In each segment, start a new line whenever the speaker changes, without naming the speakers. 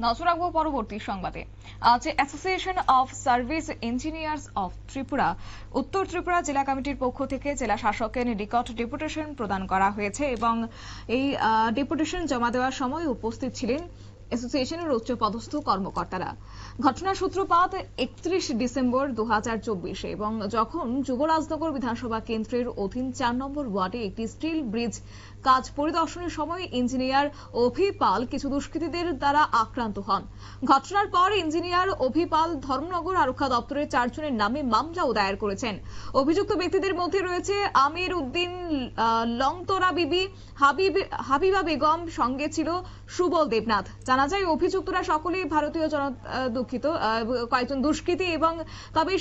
নজর রাখবো পরবর্তী সংবাদে। আজ association of service engineers of Tripura উত্তর ত্রিপুরা জেলা কমিটির পক্ষ থেকে জেলা শাসকের নিকট ডেপুটেশন প্রদান করা হয়েছে এবং এই ডেপুটেশন জমা দেওয়ার সময় উপস্থিত ছিলেন অ্যাসোসিয়েশনের উচ্চপদস্থ কর্মকর্তারা। ঘটনার সূত্রপাত 31 ডিসেম্বর 2024 এবং যখন যুবরাজনগর বিধানসভা কেন্দ্রের অধীন 4 নম্বর ওয়ার্ডে একটি স্টিল ব্রিজ কাজ পরিদর্শনের সময় ইঞ্জিনিয়ার অভি পাল কিছু দুষ্কৃতীদের দ্বারা আক্রান্ত হন। ঘটনার পর ইঞ্জিনিয়ার অভি পাল ধর্মনগর আরক্ষা দপ্তরের 4 জনের নামে মামলাও দায়ের করেছেন। অভিযুক্ত ব্যক্তিদের মধ্যে রয়েছে আমির উদ্দিন, লংতরা বিবি, হাবিবা বেগম, সঙ্গে ছিল সুবল দেবনাথ। জানা যায় অভিযুক্তরা সকলেই ভারতীয় কয়েকজন দুষ্কৃতী এবং তবে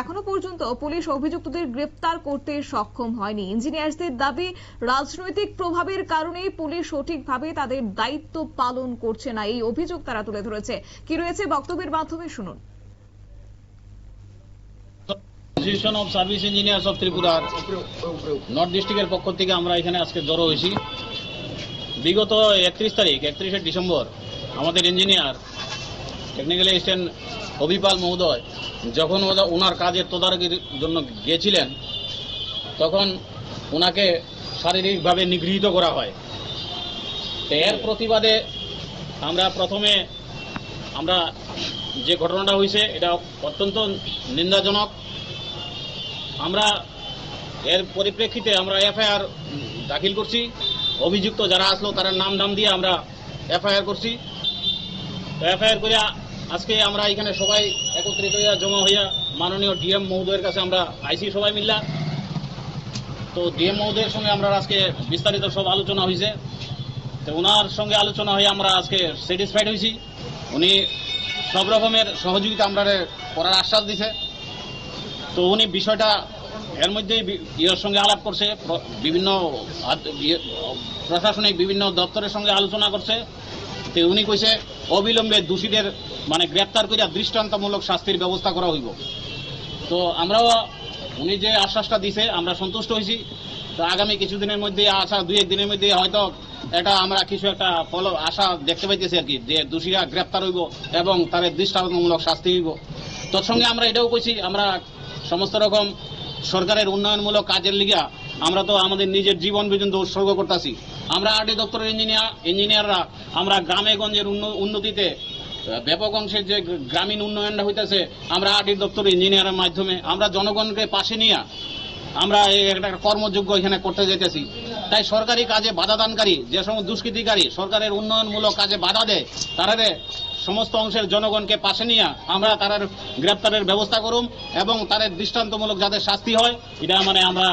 এখনো পর্যন্ত পুলিশ অভিযুক্তদের গ্রেপ্তার করতে সক্ষম হয়নি। ইঞ্জিনিয়ারদের দাবি রাজনৈতিক প্রভাবের কারণে পুলিশ সঠিকভাবে তাদের দায়িত্ব পালন করছে না, এই অভিযোগ তারা তুলে ধরেছে। কি রয়েছে বক্তব্যের মাধ্যমে শুনুন।
Association of service engineers of Tripura north ডিস্ট্রিক্টের পক্ষ থেকে আমরা এখানে আজকে জড়ো হয়েছি। বিগত 31 ডিসেম্বর আমাদের ইঞ্জিনিয়ার টেকনিক্যাল অ্যাসিস্ট্যান্ট অভি পাল মহোদয় যখন ওনার কাজের তদারকির জন্য গিয়েছিলেন তখন ওনাকে শারীরিকভাবে নিগৃহীত করা হয়। এর প্রতিবাদে আমরা যে ঘটনাটা হয়েছে এটা অত্যন্ত নিন্দাজনক। আমরা এর পরিপ্রেক্ষিতে আমরা এফআইআর দাখিল করছি। অভিযুক্ত যারা আসলো তারা নাম দিয়ে আমরা এফআইআর করছি। এফআইআর করে আজকে আমরা এখানে সবাই একত্রিত হইয়া জমা হইয়া মাননীয় ডিএম মহোদয়ের কাছে আমরা আইসি সবাই মিল্লা। তো ডিএম মহোদয়ের সঙ্গে আমরা আজকে বিস্তারিত সব আলোচনা হয়েছে। তো ওনার সঙ্গে আলোচনা হয়ে আমরা আজকে স্যাটিসফাইড হয়েছি। উনি সব রকমের সহযোগিতা আমরা করার আশ্বাস দিছে। তো উনি বিষয়টা এর মধ্যেই ইয়ের সঙ্গে আলাপ করছে, বিভিন্ন প্রশাসনিক বিভিন্ন দপ্তরের সঙ্গে আলোচনা করছে। তো উনি কইছে অবিলম্বে দোষীদের গ্রেপ্তার করিয়া দৃষ্টান্তমূলক শাস্তির ব্যবস্থা করা হইব। তো আমরাও উনি যে আশ্বাসটা দিছে আমরা সন্তুষ্ট হয়েছি। তো আগামী কিছুদিনের মধ্যে দুই-এক দিনের মধ্যে হয়তো এটা আমরা কিছু একটা আশা দেখতে পাইতেছি আর কি, যে দোষীরা গ্রেপ্তার হইব এবং তাদের দৃষ্টান্তমূলক শাস্তি হইব। তৎসঙ্গে আমরা এটাও কইছি আমরা সমস্ত রকম সরকারের উন্নয়নমূলক কাজের লিগা আমরা তো আমাদের নিজের জীবন পর্যন্ত উৎসর্গ করতেছি। আমরা আরটি দপ্তরের ইঞ্জিনিয়াররা আমরা গ্রামে গঞ্জের উন্নতিতে ব্যাপক অংশের যে গ্রামীণ উন্নয়নটা হইতেছে আমরা আরটি দপ্তরের ইঞ্জিনিয়ারের মাধ্যমে আমরা জনগণকে পাশে নিয়ে আমরা একটা কর্মযোগ্য এখানে করতে যেতেছি। তাই সরকারি কাজে বাধা দানকারী যে সমস্ত দুষ্কৃতিকারী সরকারের উন্নয়নমূলক কাজে বাধা দেয় তারা সমস্ত অংশের জনগণকে পাশে নিয়ে আমরা তাদের গ্রেপ্তারের ব্যবস্থা করুম এবং তাদের দৃষ্টান্তমূলক যাদের শাস্তি হয় এটা আমরা।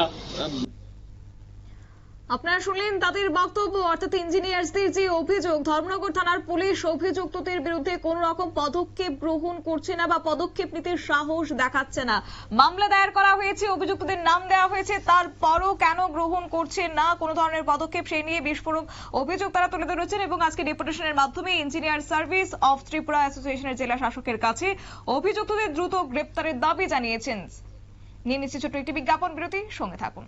আপনারা শুনলেন তাদের বক্তব্য, অর্থাৎ ইঞ্জিনিয়ারদের যে অভিযোগ, ধর্মনগর থানার পুলিশ অভিযুক্তদের বিরুদ্ধে কোন রকম পদক্ষেপ গ্রহণ করছে না বা পদক্ষেপ নিতে সাহস দেখাচ্ছে না। মামলা দায়ের করা হয়েছে, অভিযুক্তদের নাম দেওয়া হয়েছে, তারপরও কেন গ্রহণ করছে না কোনো ধরনের পদক্ষেপ, সেই নিয়ে বিস্ফোরক অভিযোগ তারা তুলে ধরেছেন এবং আজকে ডেপুটেশনের মাধ্যমে ইঞ্জিনিয়ার সার্ভিস অফ ত্রিপুরা অ্যাসোসিয়েশনের জেলা শাসকের কাছে অভিযুক্তদের দ্রুত গ্রেপ্তারের দাবি জানিয়েছেন। নিয়ে নিচ্ছে ছোট্ট একটি বিজ্ঞাপন বিরতি, সঙ্গে থাকুন।